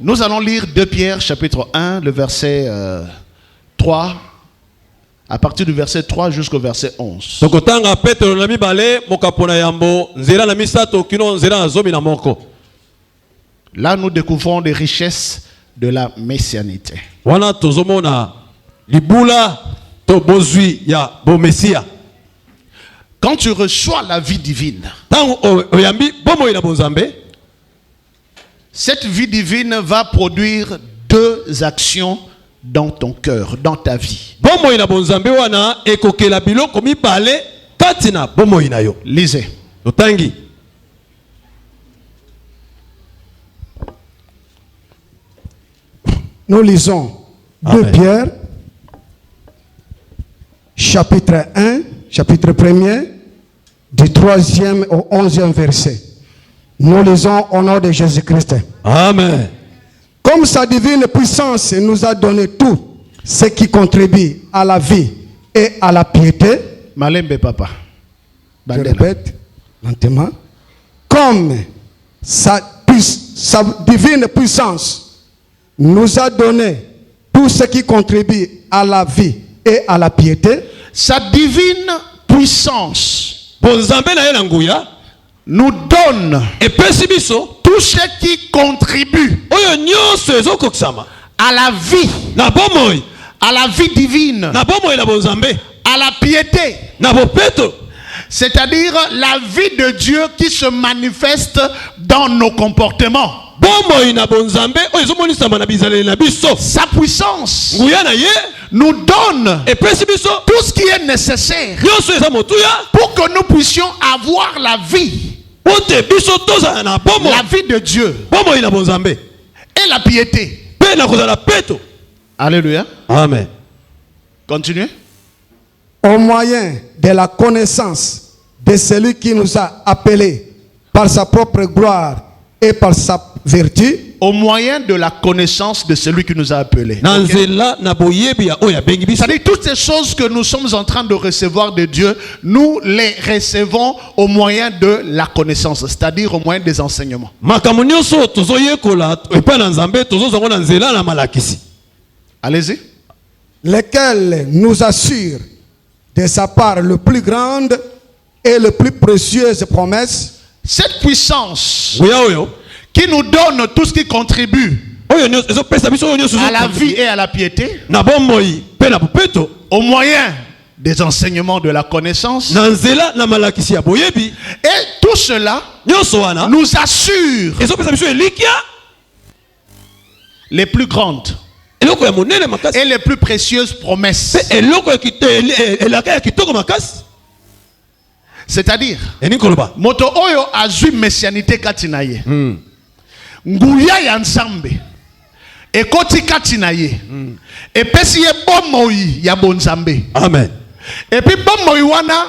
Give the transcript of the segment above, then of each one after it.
Nous allons lire 2 Pierre chapitre 1, le verset 3, à partir du verset 3 jusqu'au verset 11. Là, nous découvrons les richesses de la messianité. Quand tu reçois la vie divine, cette vie divine va produire 2 actions dans ton cœur, dans ta vie. Lisez. Nous lisons 2 Pierre, chapitre 1, chapitre 1er, du 3e au 11e verset. Nous lisons au nom de Jésus-Christ. Amen. Comme sa divine puissance nous a donné tout ce qui contribue à la vie et à la piété. Malembe papa. Je répète lentement. Comme sa divine puissance nous a donné tout ce qui contribue à la vie et à la piété. Sa divine puissance nous donne tout ce qui contribue à la vie divine, à la piété, c'est-à-dire la vie de Dieu qui se manifeste dans nos comportements. Sa puissance nous donne tout ce qui est nécessaire pour que nous puissions avoir la vie de Dieu et la piété. Alléluia. Amen. Continuez. Au moyen de la connaissance de celui qui nous a appelés par sa propre gloire et par sa vertu. Au moyen de la connaissance de celui qui nous a appelés. Okay. C'est-à-dire toutes ces choses que nous sommes en train de recevoir de Dieu, nous les recevons au moyen de la connaissance, c'est-à-dire au moyen des enseignements. Allez-y. Lesquels nous assurent de sa part le plus grande et le plus précieuse promesse. Cette puissance qui nous donne tout ce qui contribue à la vie et à la piété, au moyen des enseignements de la connaissance, et tout cela nous assure les plus grandes et les plus précieuses promesses. C'est-à-dire, moto oyo azui messianité katinaye. Nguya ya nsambe ekoti katinaye. Et pesi ye bomoi ya bonzambe. Amen. Et puis bomoi wana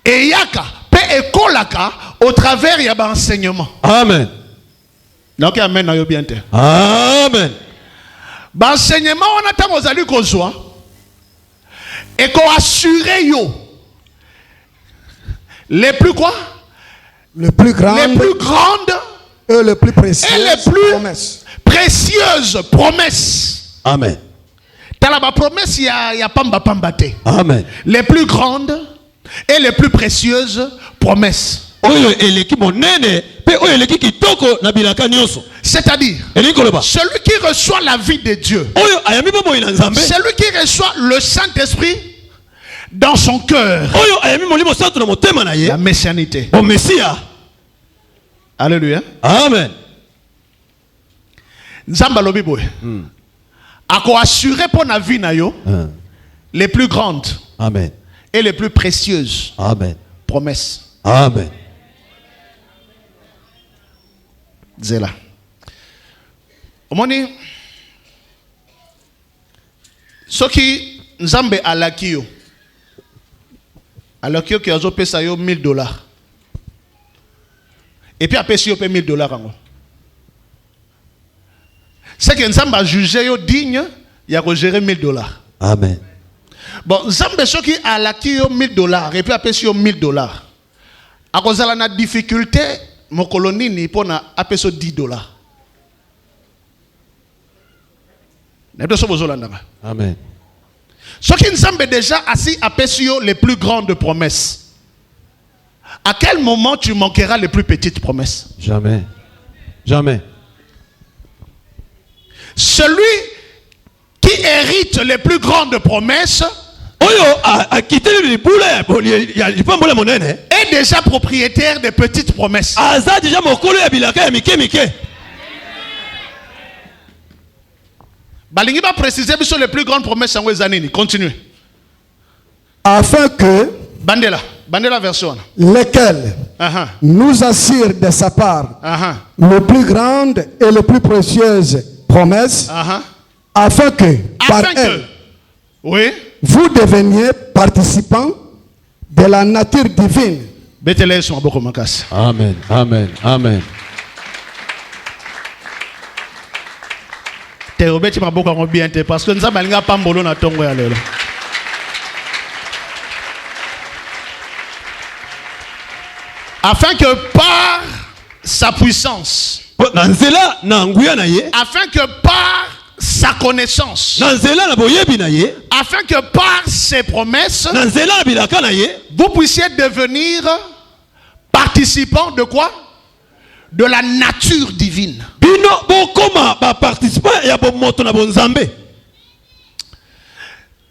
eyaka pe ekolaka au travers ya ba enseignement. Amen. Donc amen na yo bien te. Amen. Ba enseignement wana tango zali kozwa et ko assurer yo les plus quoi? Les plus grandes et les plus précieuses promesses. Amen. Talaba promesse ya pamba pambate. Amen. Les plus grandes et les plus précieuses promesses. C'est-à-dire celui qui reçoit la vie de Dieu, celui qui reçoit le Saint-Esprit dans son cœur, la messianité. Alléluia. Amen. Nzamba lobi boy. Ako assurer pour la vie na yo les plus grandes. Amen. Et les plus précieuses. Amen. Promesses. Amen. Zela. Omoni soki nzambe alakio. Alakio ki azo pesa yo $1000. Et puis après si yo paye $1000 ango. C'est que nzambe a jugé yo digne, il a gérer $1000. Amen. Bon, nzambe soki alaki yo $1000 et puis après si yo $1000. A cause la difficulté mon colonini pour na apeso $10. Amen. Ce qui nous semble déjà assis à Pessio les plus grandes promesses. À quel moment tu manqueras les plus petites promesses? Jamais. Jamais. Celui qui hérite les plus grandes promesses est déjà propriétaire des petites promesses. Balingi va préciser sur les plus grandes promesses en Wezanini. Continuez. Afin que Bandela version. Lesquels nous assurent de sa part les plus grandes et les plus précieuses promesses, afin que par elles, oui, vous deveniez participants de la nature divine. Amen. Amen. Amen. Parce que nous avons pas mbolo na tongo ya lelo. Afin que par sa puissance, afin que par sa connaissance, afin que par ses promesses, vous puissiez devenir participants de quoi? De la nature divine.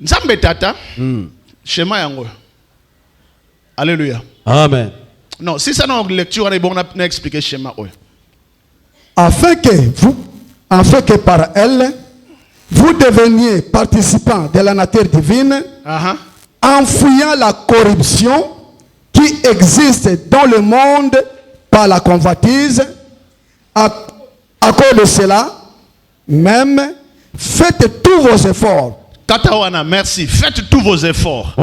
Nzambe tata, schéma yango. Alléluia. Amen. Non, si ça n'a lecture, on a expliqué le schéma. Afin que par elle, vous deveniez participants de la nature divine, en fuyant la corruption qui existe dans le monde par la convoitise. À cause de cela, même, faites tous vos efforts. Tatawana, merci. Faites tous vos efforts.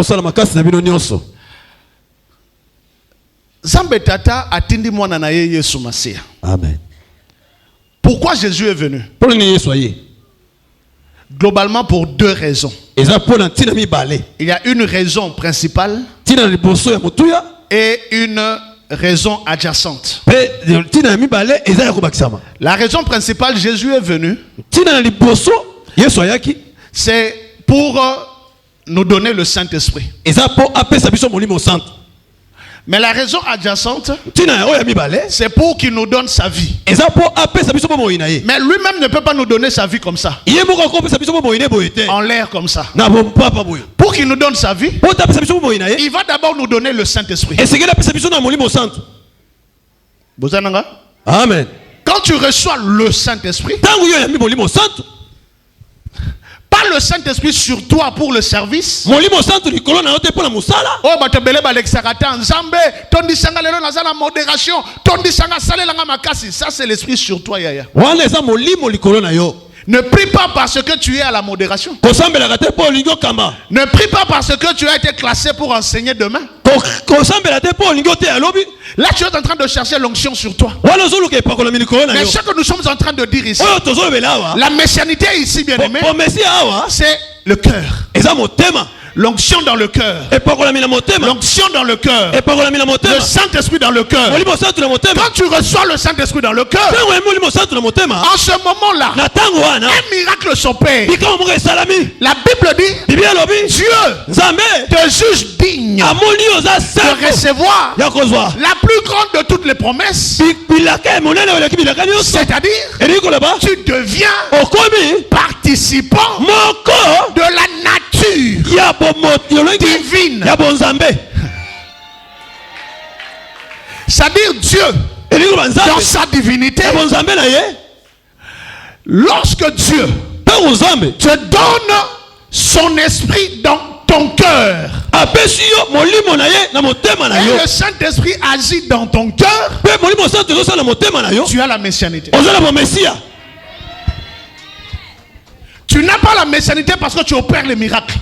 Zambe tata atindi mwana na ye Yesu Masia. Amen. Pourquoi Jésus est venu? Globalement pour deux raisons. Il y a une raison principale et une raison adjacente. La raison principale, Jésus est venu, c'est pour nous donner le Saint-Esprit. Mais la raison adjacente, c'est pour qu'il nous donne sa vie. Mais lui-même ne peut pas nous donner sa vie comme ça, en l'air comme ça. Pour qu'il nous donne sa vie, il va d'abord nous donner le Saint-Esprit. Amen. Quand tu reçois le Saint-Esprit, pas le Saint-Esprit sur toi pour le service. Oh, ça c'est l'esprit sur toi, Yaya. Ne prie pas parce que tu es à la modération. Ne prie pas parce que tu as été classé pour enseigner demain. Là, tu es en train de chercher l'onction sur toi. Mais ce que nous sommes en train de dire ici, la messianité ici, bien aimé, c'est le cœur. L'onction dans le cœur. L'onction dans le cœur. Le Saint-Esprit dans le cœur. Quand tu reçois le Saint-Esprit dans le cœur, en ce moment-là, un miracle s'opère. La Bible dit, Dieu te juge digne de recevoir la plus grande de toutes les promesses. C'est-à-dire, tu deviens participant de la nature divine. C'est-à-dire Dieu, dans sa divinité, lorsque Dieu te donne son esprit dans ton cœur, et le Saint-Esprit agit dans ton cœur, tu as la messianité. Tu n'as pas la messianité parce que tu opères les miracles.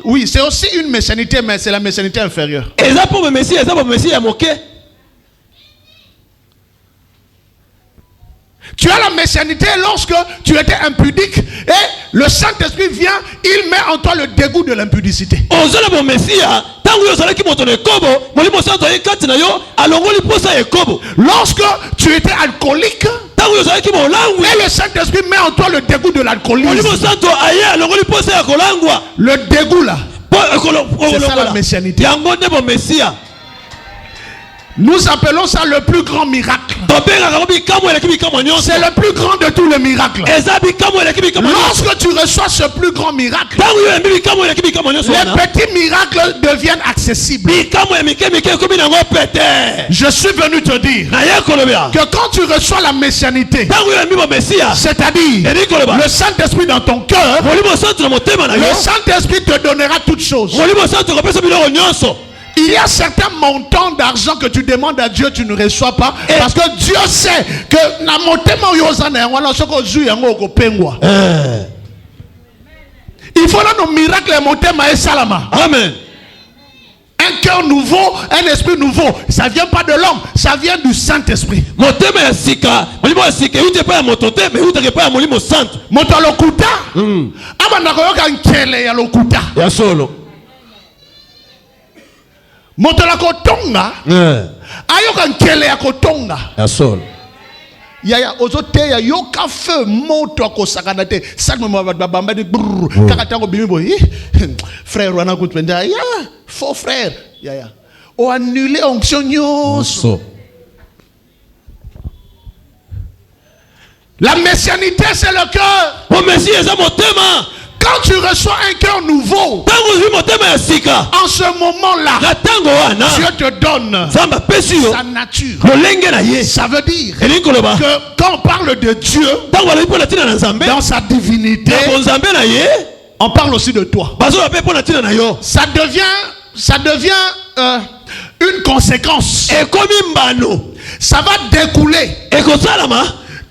Oui, c'est aussi une messianité, mais c'est la messianité inférieure. Tu as la messianité lorsque tu étais impudique et le Saint-Esprit vient, il met en toi le dégoût de l'impudicité. Lorsque tu étais alcoolique, Et le Saint-Esprit met en toi le dégoût de l'alcoolisme. Le dégoût là, c'est ça la messianité. Nous appelons ça le plus grand miracle. C'est le plus grand de tous les miracles. Lorsque tu reçois ce plus grand miracle, les petits miracles deviennent accessibles. Je suis venu te dire que quand tu reçois la messianité, c'est-à-dire le Saint-Esprit dans ton cœur, le Saint-Esprit te donnera toutes choses. Il y a certains montants d'argent que tu demandes à Dieu, tu ne reçois pas. Parce que Dieu sait que il faut là nos miracles monter ma salama. Amen. Un cœur nouveau, un esprit nouveau. Ça vient pas de l'homme, ça vient du Saint-Esprit. Motola kotonga ayoka nkele ya kotonga ya solo yaya ozote ya yoka feu moto akosakana te sakmo babamba di kaka tango bimi boy frère wana kutwenda ya faux frère yaya o annuler onction nyonso. La messianité c'est le cœur. O messie eza motema. Quand tu reçois un cœur nouveau, en ce moment-là, Dieu te donne sa nature. Ça veut dire que quand on parle de Dieu, dans sa divinité, on parle aussi de toi. Ça devient une conséquence. Ça va découler.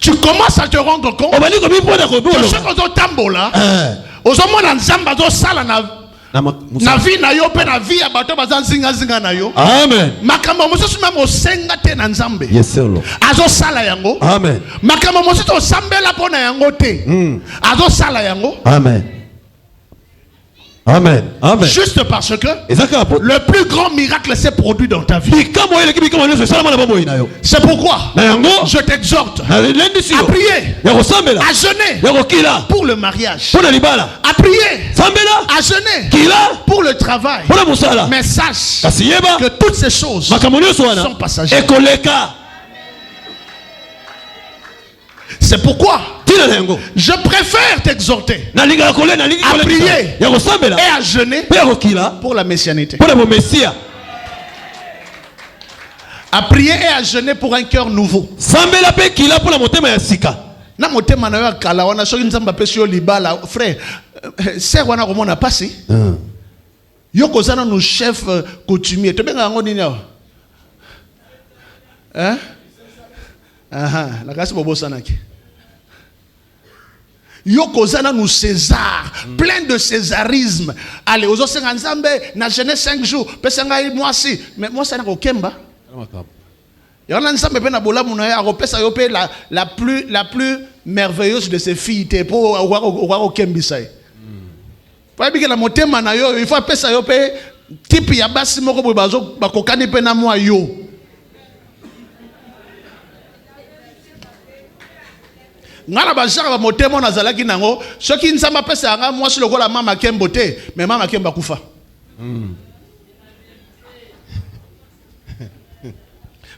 Tu commences à te rendre compte que ce que tu tambola, ozomona nzamba zo sala na vie na yo pe na vie ya bato bazanzinga zinga na yo. Amen. Makambo mosusu memo senga te na nzambe. Yes sir. Azo sala yango. Amen. Makambo mosusu osambela pona yango te. Azo sala yango. Amen. Amen. Amen. Juste parce que le plus grand miracle s'est produit dans ta vie. C'est pourquoi je t'exhorte à prier, à jeûner pour le mariage, à prier, à jeûner pour le travail. Mais sache que toutes ces choses sont passagères. C'est pourquoi je préfère t'exhorter à prier et à jeûner pour la messianité. À prier et à jeûner pour un cœur nouveau. Na motema na yo kala wana soki nzamba pesi yo libala frère ser wana ko mona pasi yo kozana no chef coutumier to benga ngo nini awa la kasi bobo sanaki yo kozana nous César, plein de césarisme. Allez, aux autres Nzambe, na jeûné 5 jours, pesanga moi si, mais moi ça n'a aucun bas. Il y en a Nzambe pe na bola munaya, pesa yo pe la plus merveilleuse de ses filles te pour avoir aucun bisai. Pour bien que la motema na yo, il faut pesa yo pe type ya basi moko bo bazo bakokani pe na moi yo. Ngana bajaka ba motema na zalaki nango soki nzamba pesa nga mwasi lokola mama kembo te mais mama kemba kufa.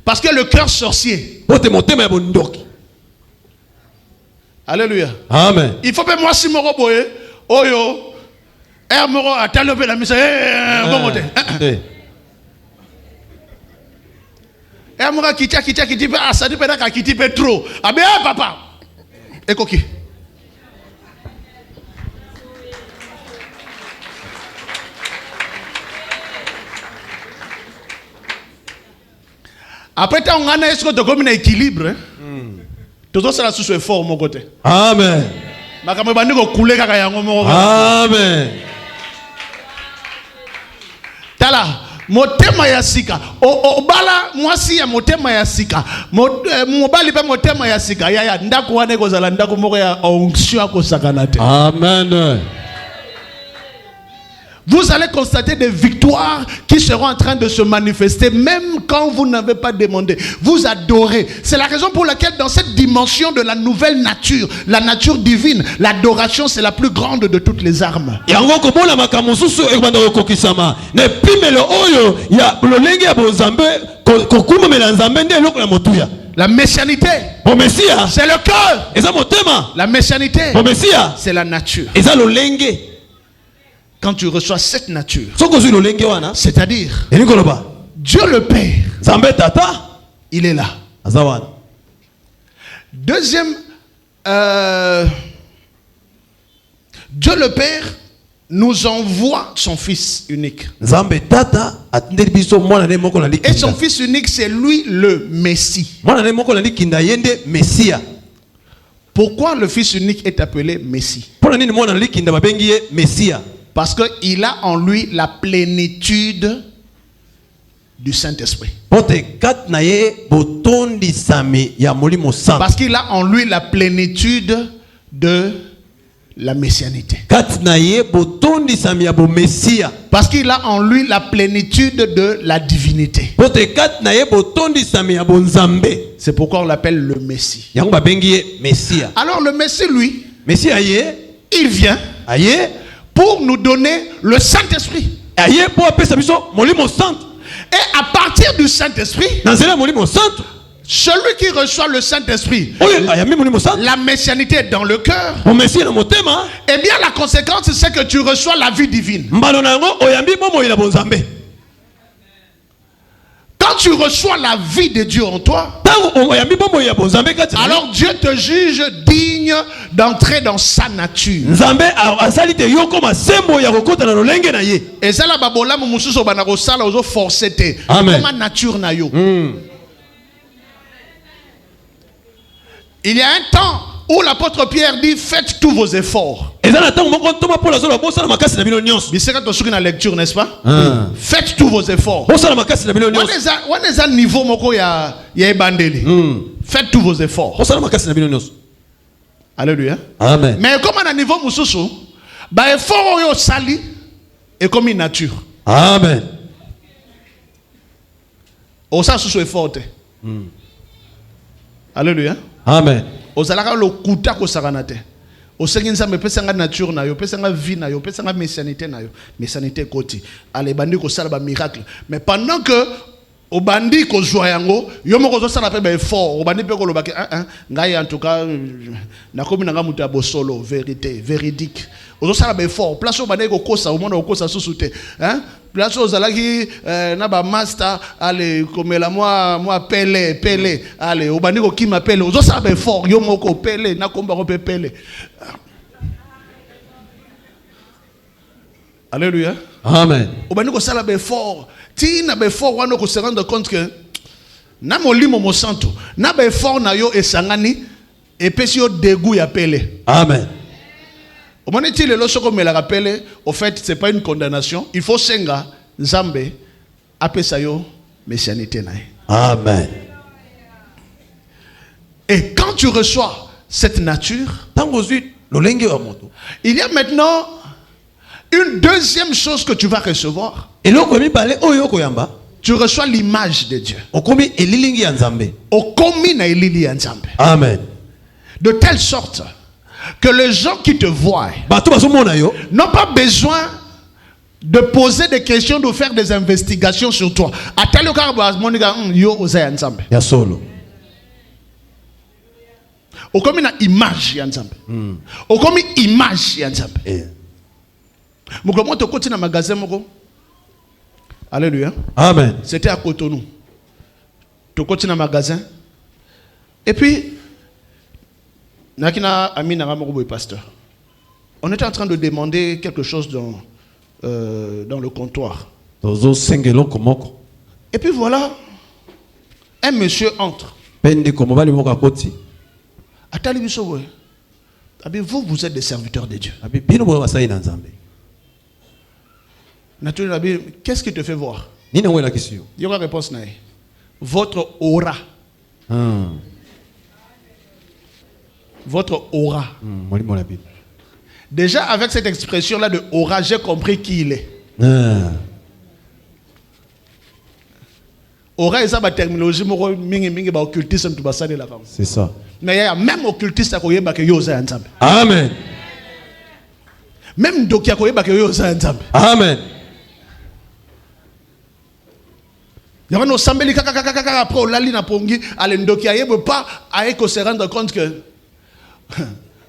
Parce que le cœur sorcier. Alléluia. Amen. Il faut pas mwasi moko boye oyo moko atalo pe la misa bon moté. Moko kiti pe asadi pe na kiti pe trop. Abe papa. Ekoki. Après tant on a est-ce que tu comme un équilibre tout ça là sous ce fort mon côté. Amen. Makambo bandi ko couler kaka yango moko. Amen. Tala motema ya sika obala mwasi ya motema ya sika mobali pe motema ya sika ya ndako wana kozala ndako moko ya onction akosakana te. Amen. Vous allez constater des victoires qui seront en train de se manifester même quand vous n'avez pas demandé. Vous adorez. C'est la raison pour laquelle dans cette dimension de la nouvelle nature, la nature divine, l'adoration c'est la plus grande de toutes les armes. La messianité, c'est le cœur. La messianité, c'est la nature. Quand tu reçois cette nature, c'est-à-dire Dieu le Père, il est là. Deuxième, Dieu le Père nous envoie son Fils unique. Et son Fils unique, c'est lui le Messie. Pourquoi le Fils unique est appelé Messie? Parce qu'il a en lui la plénitude du Saint-Esprit. Parce qu'il a en lui la plénitude de la messianité. Parce qu'il a en lui la plénitude de la divinité. C'est pourquoi on l'appelle le Messie. Alors le Messie, lui, il vient pour nous donner le Saint-Esprit. Et à partir du Saint-Esprit, celui qui reçoit le Saint-Esprit, la messianité est dans le cœur. Eh bien la conséquence c'est que tu reçois la vie divine. Quand tu reçois la vie de Dieu en toi, alors Dieu te juge digne d'entrer dans sa nature. Et ça la babola mumususo banakosala ozo forcete. Comme nature na yo. Il y a un temps où l'apôtre Pierre dit faites tous vos efforts. Mais c'est quand on suit la lecture, n'est-ce pas? Faites tous vos efforts. On est à niveau moko ya ebandeli. Faites tous vos efforts. Alléluia. Amen. Mais comme on a niveau mususu, ba effort yo sali et comme une nature. Amen. Osa susu effort. Alléluia. Amen. Ozalaka lo kuta ko saranate. Osenginza me pesa nga nature na yo, pesa nga vie na yo, pesa nga messianité na yo. Messianité koti. Ale bandi ko sala ba miracle. Mais pendant que au bandi ko joa yango, yo moko zo sala pe ba effort, au bandi pe ko lo baki ngai en tout cas na komi nga muta bosolo, vérité, véridique. Ozo sala ba effort, place au bandi ko kosa, au monde ko kosa susute, hein? Place aux alaki na ba master allez comme la moi pele allez au baniko qui m'appelle aux autres ça va fort yo moko pele na komba ko pele. Alléluia. Amen. Au baniko ça va fort ti na ba fort wana ko se rendre compte que na molimo mo santo na ba fort na yo esangani et pesi yo dégoût ya pele. Amen. Au moment où le loso comme il a rappelé, au fait, c'est pas une condamnation. Il faut senga Zambé apesayo messianité nae. Amen. Et quand tu reçois cette nature, il y a maintenant une deuxième chose que tu vas recevoir. Tu reçois l'image de Dieu. Amen. De telle sorte que les gens qui te voient n'ont pas besoin de poser des questions, de faire des investigations sur toi. À tel cas, il solo. Au comme une image yanzambe. Au comme une image yanzambe. Moko to koti na magasin moko. Alléluia. Amen. C'était à Cotonou. To koti na magasin. Et puis Nakina Amina Ramorobo pasteur. On était en train de demander quelque chose dans le comptoir. Et puis voilà, un monsieur entre. Vous êtes des serviteurs de Dieu. Naturellement, qu'est-ce qui te fait voir? Il y a une réponse. Votre aura. Votre aura. Déjà avec cette expression-là de aura, j'ai compris qui il est. Aura eza ba terminologie moko mingi ba occultisme tu basale la. C'est ça. Mais il y a même occultiste akoyeba ke yo za nzambe. Amen. Même doki akoyeba ke yo za nzambe. Amen. Y'a no sambeli kaka après on lali na pongi ale ndoki ayebe pas aye ko se rendre compte que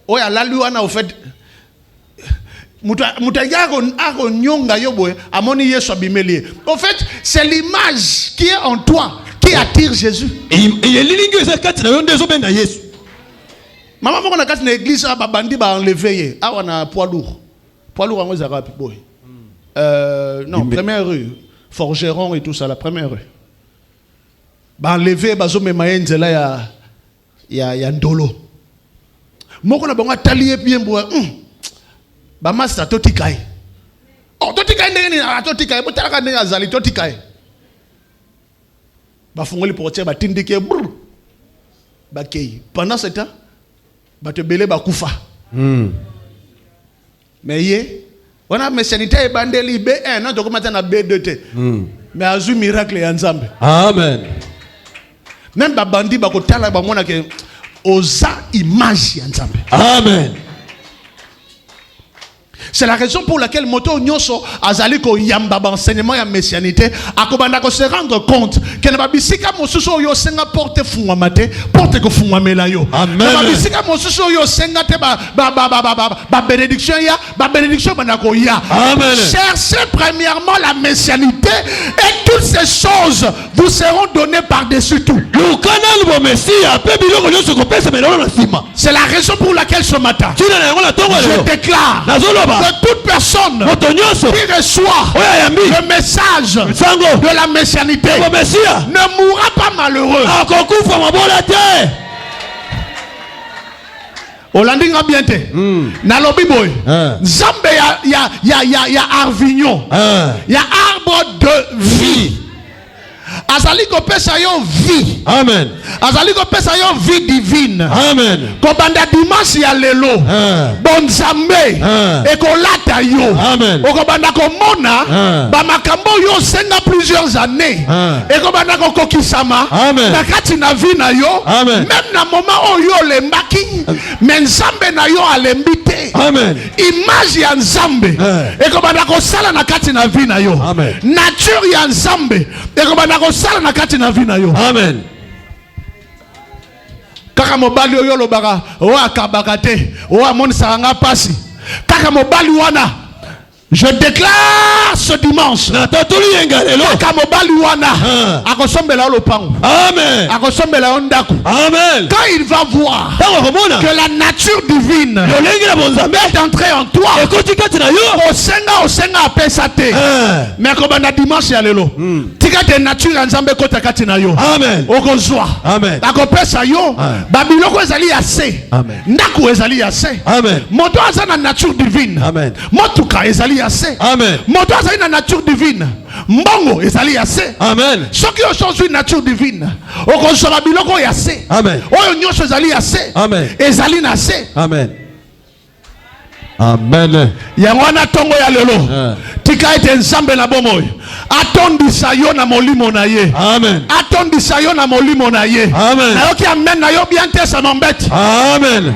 oya lali wana au fait mutanga ko nyonga yoboe amoni Yesu abimeli. En fait, c'est l'image qui est en toi qui attire Jésus. Il est lilingue ça kati na yonde zo benga Yesu. Maman moko na kati na église ba bandi ba enlever awa na poids lourd. Poids lourd ngo za rapi boy. Non, première rue, Forgeron et tout ça, la première rue. Ba enlever bazo mema nzela ya ndolo. Moko na bango talié bien boy. Ba master totikai. Oh totikai ndeni na totikai botalaka ndeni azali totikai. Ba fongoli portière ba tindike brr. Ba kei. Pendant ce temps, ba te belé ba kufa. Mais yé on a messianité et bandeli B1 non donc maintenant na B2T. Mais azu miracle ya nzambe. Amen. Même ba bandi ba kotala ba mona ke oza image ya nzambe. Amen. C'est la raison pour laquelle moto nyoso azali ko yamba enseignement ya messianité akobanda ko se rendre compte que ne babisika mosusu yo senga porte fungwa mate porte ko fungwa melayo. Amen. Ne babisika mosusu yo senga te ba bénédiction ya ba bénédiction bana ko ya. Amen. Cherchez premièrement la messianité et toutes ces choses vous seront données par-dessus tout. C'est la raison pour laquelle ce matin je déclare que toute personne qui reçoit le message de la messianité ne mourra pas malheureux. Olandinga biente. Na lobi boy. Zambe ya Arvignon. Ya arbre de vie. Azali ko pesa yo vie. Amen. Azali ko pesa yo vie divine. Amen. Ko banda dimanche ya lelo. Bon zambe. E ko lata yo. Amen. O ko banda ko mona ba makambo yo senga plusieurs années. E ko banda ko kokisama. Amen. Na kati na vie na yo. Amen. Même na moment o yo lembaki. Mais nzambe na yo alembite. Amen. Image ya nzambe. E ko banda ko sala na kati na vie na yo. Amen. Nature ya nzambe. E ko banda ko sala na kati na vie na yo. Amen. Kaka mobali oyo lobaka o akabaka te o amonisa nga pasi. Kaka mobali wana je déclare ce dimanche kaka mobali wana akosombela lopango. Amen. Akosombela ndako. Amen. Quand il va voir que la nature divine est entrée en toi, osenga apesa te. Mais comme na dimanche ya lelo tika te nature ya nzambe kota kati na yo. Amen. Okozwa. Amen. Akopesa yo babiloko ezali ya se. Amen. Ndako ezali ya se. Amen. Moto aza na nature divine. Amen. Motuka ezali ya se. Amen. Moto azali na nature divine. Mbongo ezali ya se. Amen. Soki yo change nature divine okozwa biloko ya se. Amen. Oyo nyonso ezali ya se. Amen. Ezali na se. Amen. Amen. Yango na tongo ya lelo tika ete nzambe na bomoyo atondisa yo na molimo na ye. Amen. Atondisa yo na molimo na ye. Amen. Na yoki amen na yo bien te sa nombete. Amen.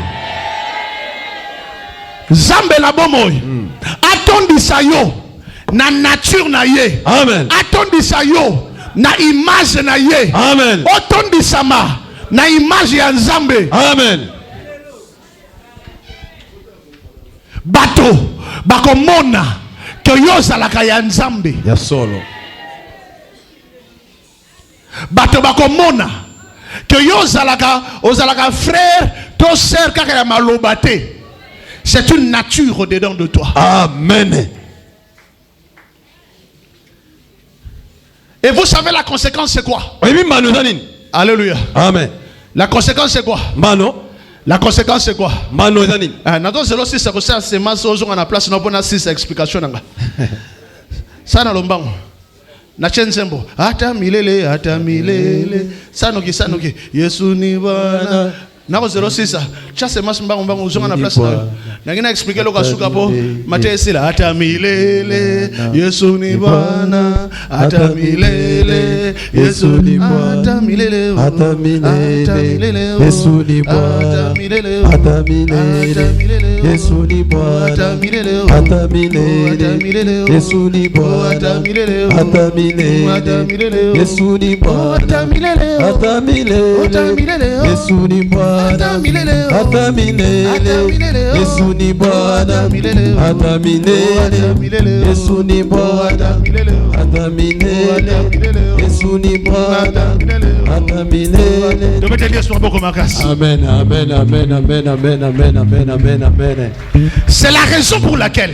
Nzambe na bomoyo atondisa yo na nature na ye. Amen. Atondisa yo na image na ye. Amen. Otondisama na image ya nzambe. Amen. Bato bakomona ke yo zalaka ya nzambe ya solo. Bato bakomona ke yo ozalaka frère to sœur kaka ya maloba te. C'est une nature dedans de toi. Amen. Et vous savez la conséquence c'est quoi? Alléluia. Amen. La conséquence c'est quoi? La conséquence c'est quoi? Nato zelo si c'est que ça c'est ma chose on a place non bona six explication nga. Sana lombango. Na chensembo ata milele sanoki Yesu ni Bwana Nako 06 chasse mas mbango mbango uzonga na place na. Nangina expliquer lo kasuka po Mathieu sila hata milele Yesu ni Bwana hata milele Yesu ni Bwana hata milele Yesu ni Bwana hata milele Yesu ni Bwana hata milele Yesu ni Bwana hata milele Yesu ni Bwana hata milele Yesu ni Bwana hata milele Yesu ni Bwana hata milele Yesu ni Bwana hata milele Yesu ni Bwana hata milele. Amen, amen, amen, amen, amen, amen, amen, amen, amen. C'est la raison pour laquelle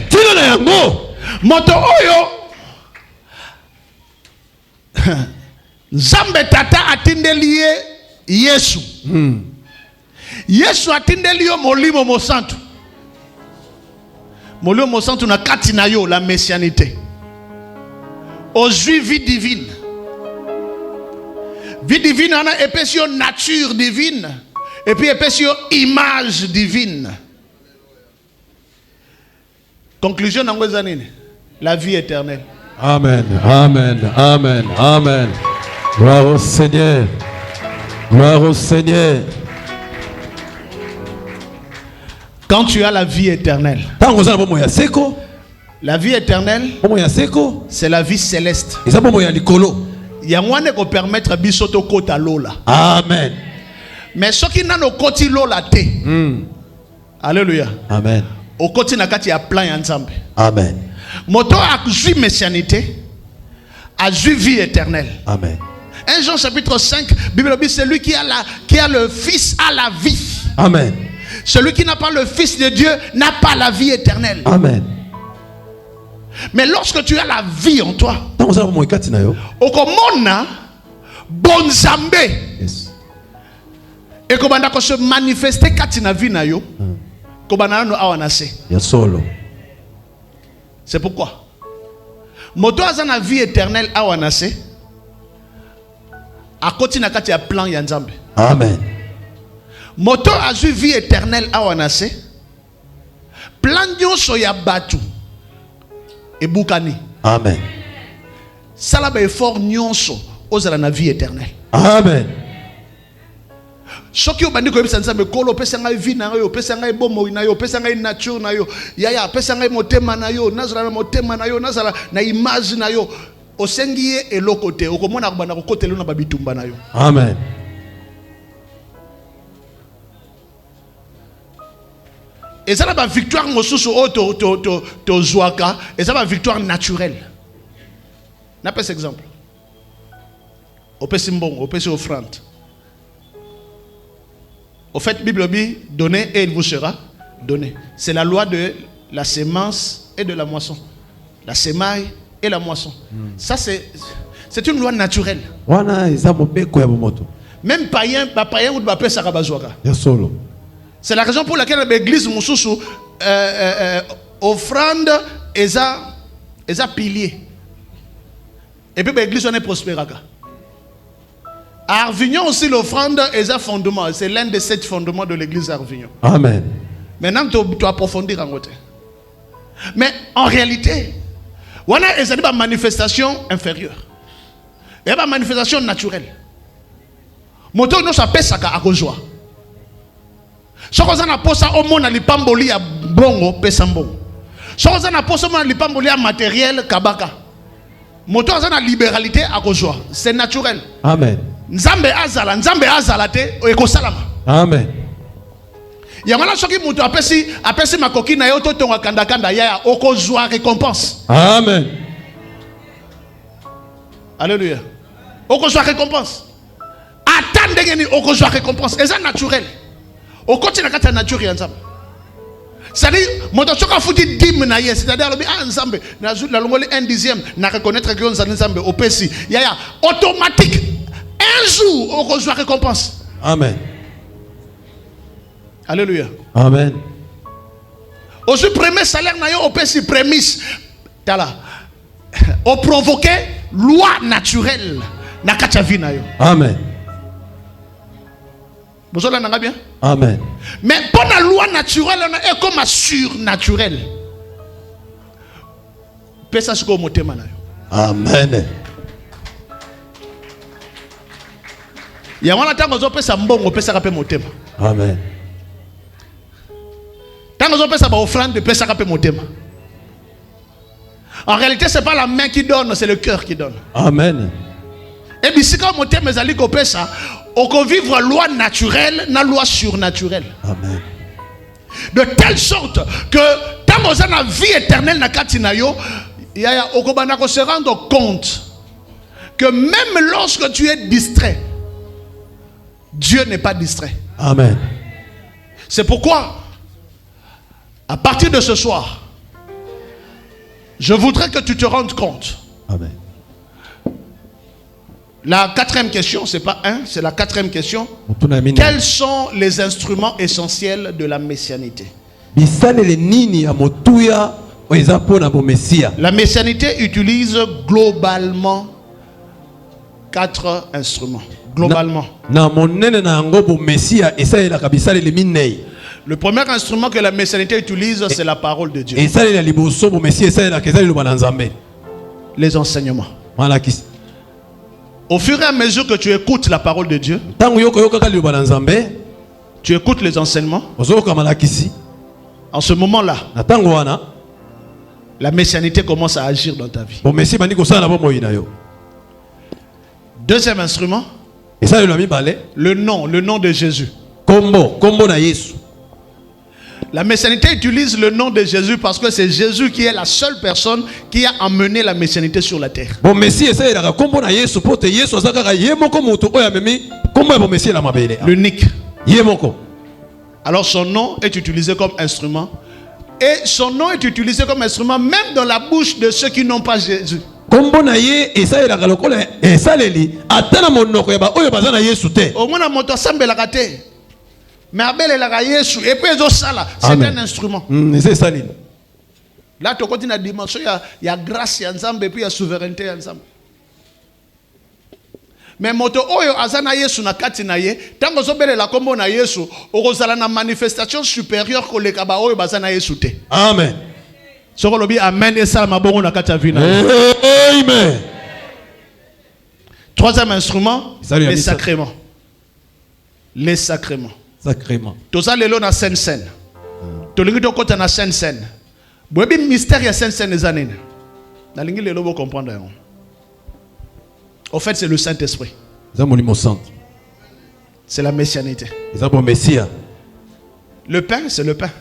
moto oyo Nzambe tata atindeli Yesu. Yesu atindeli yo molimo mosantu. Molimo mosantu na kati na yo la messianité. Ozui vie divine. Vie divine on a épaissio nature divine et puis épaissio image divine. Conclusion n'angweza nini? La vie éternelle. Amen, amen, amen, amen. Gloire au Seigneur. Gloire au Seigneur. Quand tu as la vie éternelle, la vie éternelle, c'est la vie céleste. Yangwane ko permettre bisoto kota lola. Amen. Mais ce qui n'a no koti lola te. Alléluia. Amen. Au koti na kati ya plan ya Nzambe. Amen. Moto a ju messianité, a ju vie éternelle. Amen. 1 Jean chapitre 5, Bible dit celui qui a le Fils a la vie. Amen. Celui qui n'a pas le Fils de Dieu n'a pas la vie éternelle. Amen. Mais lorsque tu as la vie en toi, okomona bonzambe. Yes. Et kobanda ko se manifester kati na vie na yo. Kobanda no awanase. Ya solo. C'est pourquoi moto azana vie éternelle awanase. A koti na kati ya plan ya Nzambe. Amen. Moto a eu vie éternelle awanase. Plan nyonso ya batu et boukani. Amen. Salaba effort nyonso ozala na vie éternelle. Amen. Soki obandi ko yebisa Nzambe kolo pesa ngai vie na yo, pesa ngai bomo na yo, pesa ngai nature na yo, yaya pesa ngai motema na yo, nazala na motema na yo, nazala na image na yo. Osengiye eloko te okomona kubanda kokotelo na babitumba na yo. Amen. Et ça la victoire mosusu o to zwaka, et ça la victoire naturelle. Na pas exemple. Opesi mbongo, opesi offrande. Au fait, Bible dit donnez et il vous sera donné. C'est la loi de la semence et de la moisson. La semaille et la moisson. Ça c'est une loi naturelle. Même païen ou de paix sarabazouaka. C'est la raison pour laquelle l'église Moussoussou offrande et ça pilier. Et puis l'église on est prospéraka. À Arvignon aussi l'offrande et ça fondement. C'est l'un des 7 fondements de l'église d'Arvignon. Amen. Maintenant tu dois approfondir en côté. Mais en réalité, on a une manifestation inférieure. Il y a une manifestation naturelle. Moto no sa pesa ka akozwa. Soko za na posa o mona lipamboli ya bongo pesa mbongo. Soko za na posa mona lipamboli ya matériel kabaka. Moto za na libéralité akozwa. C'est naturel. Amen. Nzambe azala te ekosalama. Amen. Yamala soki moto apesi makoki na yo to tonga kanda ya okozwa récompense. Amen. Alléluia. Okozwa récompense. Attendez ni okozwa récompense. Et ça naturel. Au continue kata nature ya Nzambe. C'est-à-dire moto soka futi dim na yes, c'est-à-dire le Nzambe na la longoli 1/10 na reconnaître que Nzambe opesi. Yaya automatique. Un jour okozwa récompense. Amen. Alléluia. Amen. Au premier salaire na yo opesi prémisse. Tala. Au provoquer loi naturelle na kacha vie na yo. Amen. Vous allez bien? Amen. Mais pour la loi naturelle, on est comme un surnaturel. Amen. Il y a un temps où on peut s'embonner, on peut s'arrêter motema. Amen. Tant qu'on peut s'avoir offrande, on peut s'arrêter motema. En réalité, ce n'est pas la main qui donne, c'est le cœur qui donne. Amen. Et puis si quand motema est allé couper ça, on peut vivre loi naturelle, na loi surnaturelle. Amen. De telle sorte que tant qu'on a la vie éternelle na katinayo, il y a on se rendre compte que même lorsque tu es distrait, Dieu n'est pas distrait. Amen. C'est pourquoi, à partir de ce soir, je voudrais que tu te rendes compte. Amen. La quatrième question, c'est pas un, c'est la quatrième question. Quels sont les instruments essentiels de la messianité? La messianité utilise globalement 4 instruments. Globalement. Le premier instrument que la messianité utilise, c'est la parole de Dieu. Les enseignements. Au fur et à mesure que tu écoutes la parole de Dieu, tu écoutes les enseignements. En ce moment-là, la messianité commence à agir dans ta vie. Deuxième instrument, le nom de Jésus. La messianité utilise le nom de Jésus parce que c'est Jésus qui est la seule personne qui a amené la messianité sur la terre. L'unique. Alors son nom est utilisé comme instrument. Et son nom est utilisé comme instrument même dans la bouche de ceux qui n'ont pas Jésus. Au moins, mais et puis c'est un instrument. Là, tu continues à dimension, il y a grâce ensemble et puis il y a souveraineté ensemble. Mais moto oyo azana Yesu na kati na ye, tango zobele la kombo na Yesu, okozala na manifestation supérieure ko leka ba oyo bazana Yesu te. Amen. Soko lobi amen et ça mabongo na kati ya vina. Amen. Troisième instrument, les sacrements. Les sacrements. Sacrement. Toza lelo na scène. Tolingi to kota na scène. Boyebi mystère ya scène ezanene. Na lingi lelo bo comprendre yango. Au fait, c'est le Saint-Esprit. C'est la messianité. Le pain, c'est le pain.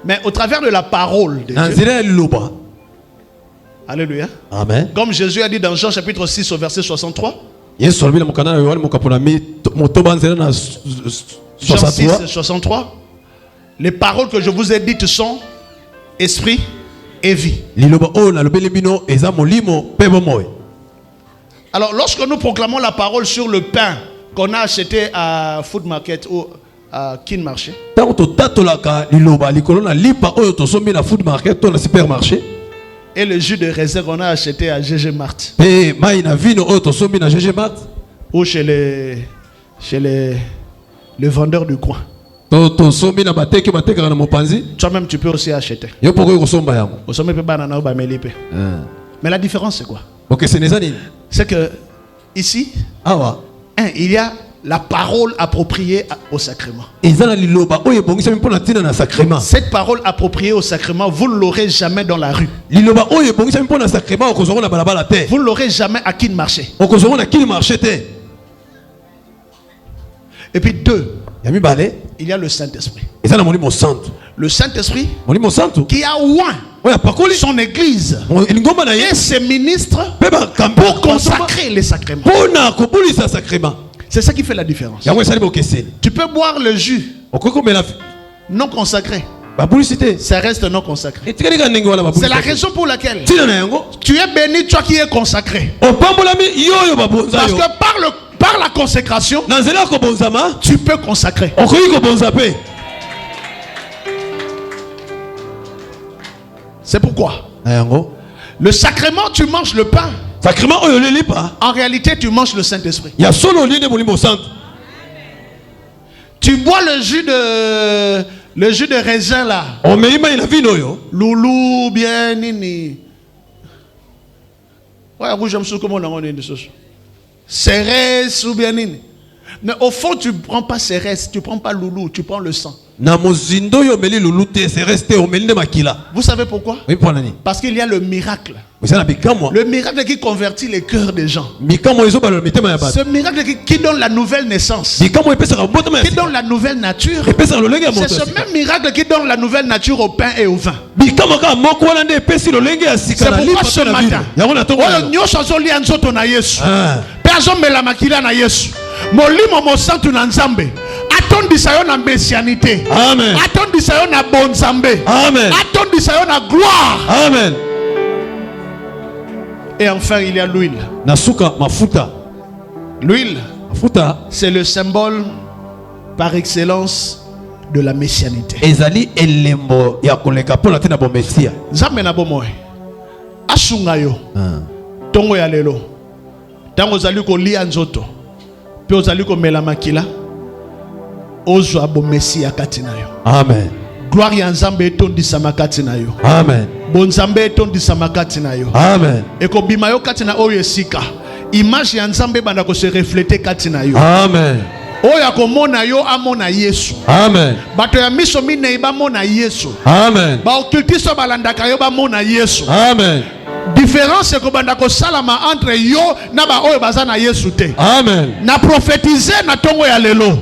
Mais au travers de la parole de Dieu. Alléluia. Amen. Comme Jésus a dit dans Jean chapitre 6 au verset 63. Jean 6, 63. Les paroles que je vous ai dites sont esprit et vie. Alors, lorsque nous proclamons la parole sur le pain qu'on a acheté à Food Market ou à Kin Marché, et le jus de raisin qu'on a acheté à GG Mart, ou chez les vendeurs du coin, toi-même tu peux aussi acheter. Mais la différence c'est quoi? C'est que ici, il y a la parole appropriée au sacrement. Cette parole appropriée au sacrement, vous ne l'aurez jamais dans la rue. Vous ne l'aurez jamais à qui marcher. Et puis il y a le Saint-Esprit. Le Saint-Esprit qui a oint son église et ses ministres pour consacrer les sacrements. C'est ça qui fait la différence. Tu peux boire le jus non consacré, ça reste non consacré. C'est la raison pour laquelle tu es béni, toi qui es consacré. Parce que par la consécration, tu peux consacrer. C'est pourquoi le sacrement, tu manges le pain. En réalité, tu manges le Saint-Esprit. Tu bois le jus de raisin là. Loulou bien nini. Ouais, rouge me souviens comment on a dit ça. Cérès ou bien nini. Mais au fond, tu ne prends pas cérès, tu ne prends pas loulou, tu prends le sang. Vous savez pourquoi? Parce qu'il y a le miracle. Le miracle qui convertit les cœurs des gens. Ce miracle qui donne la nouvelle naissance. Qui donne la nouvelle nature. C'est ce même miracle qui donne la nouvelle nature au pain et au vin. C'est pourquoi ce matin, molimo mo santu na nzambe atondisa yo na messianité. Amen. Atondisa yo na bon nzambe. Amen. Atondisa yo na gloire. Amen. Et enfin il y a l'huile. Nasuka mafuta. L'huile, mafuta, c'est le symbole par excellence de la messianité. Ezali elembo ya koleka pona tena bo messia. Nzambe na bomoy. Asunga yo. Tongo ya lelo. Tango zali ko lia nzoto. Pe ozali ko mela makila ozo abo messia katina yo. Amen. Gloire ya nzambe etondisa makati na yo. Amen. Bon nzambe etondisa makati na yo. Amen. Eko bima yo katina oyo esika. Image ya nzambe banda ko se refléter katina yo. Amen. Oya ko mona yo amona Yesu. Amen. Bato ya miso mine iba mona Yesu. Amen. Ba occultiso balandaka yo ba mona Yesu. Amen. Différence c'est que bandako salama entre yo na ba oyo bazana Yesu te. Amen. Na prophétiser na tongo ya lelo.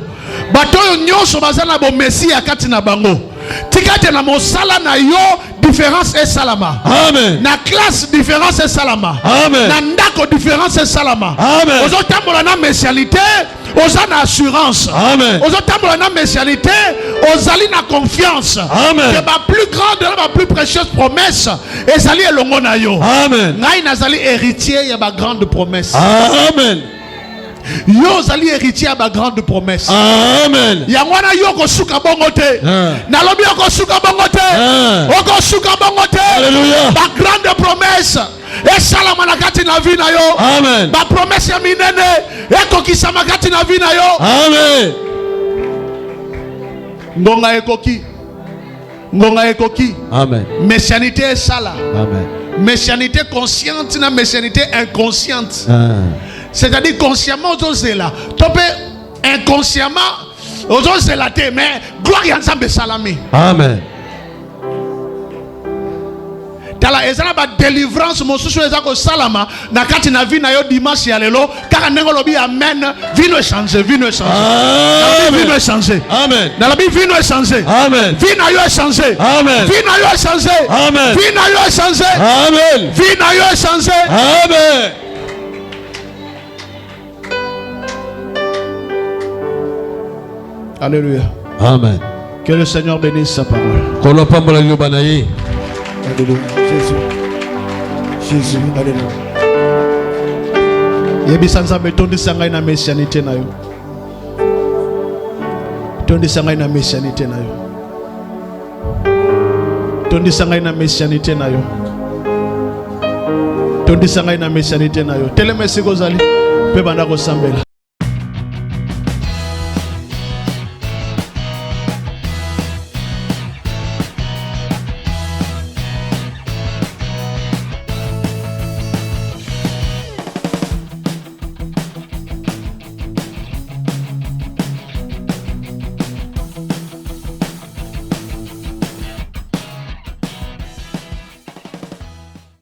Bato yo nyonso bazana bo Messia kati na bango. Tikate na mosala na yo différence est salama. Amen. Na classe différence est salama. Amen. Na ndako différence est salama. Amen. Ozo tambola na messialité, oza na assurance. Amen. Ozo tambola na messialité, ozali na confiance. Amen. Que ma plus grande, ma plus précieuse promesse ezali elongo na yo. Amen. Ngai nazali héritier ya ba grande promesse. Amen. Yo zali héritier à ma grande promesse. Amen. Yangwana yo ko suka bongo te. Na lobi yo ko suka bongo te. O ko suka bongo te. Alléluia. Ma grande promesse. Et salama na kati na vie na yo. Amen. Ma promesse ya minene e ko kisama kati na vie na yo. Amen. Ngonga ekoki. Ngonga ekoki. Amen. Messianité est sala. Amen. Messianité consciente na messianité inconsciente. C'est-à-dire consciemment aux là. Topé inconsciemment aux là mais gloire à Nzambe salami. Amen. Tala ezana ba délivrance mosusu ezako salama na kati na vie na yo dimanche ya lelo car nengo lobi amen vie no changer vie no changer. Amen. Vie no changer. Amen. Na lobi vie no changer. Amen. Vie na yo changer. Amen. Vie na yo changer. Amen. Vie na yo changer. Amen. Vie na yo changer. Amen. Alléluia. Amen. Que le Seigneur bénisse sa parole. Alléluia. Jésus. Jésus. Alléluia. Yebisanza betondi sanga na messianité na yo. Tondi sanga na messianité na yo. Tondi sanga na messianité na yo. Tondi sanga na messianité na yo. Teleme sikozali pe banda ko sambela.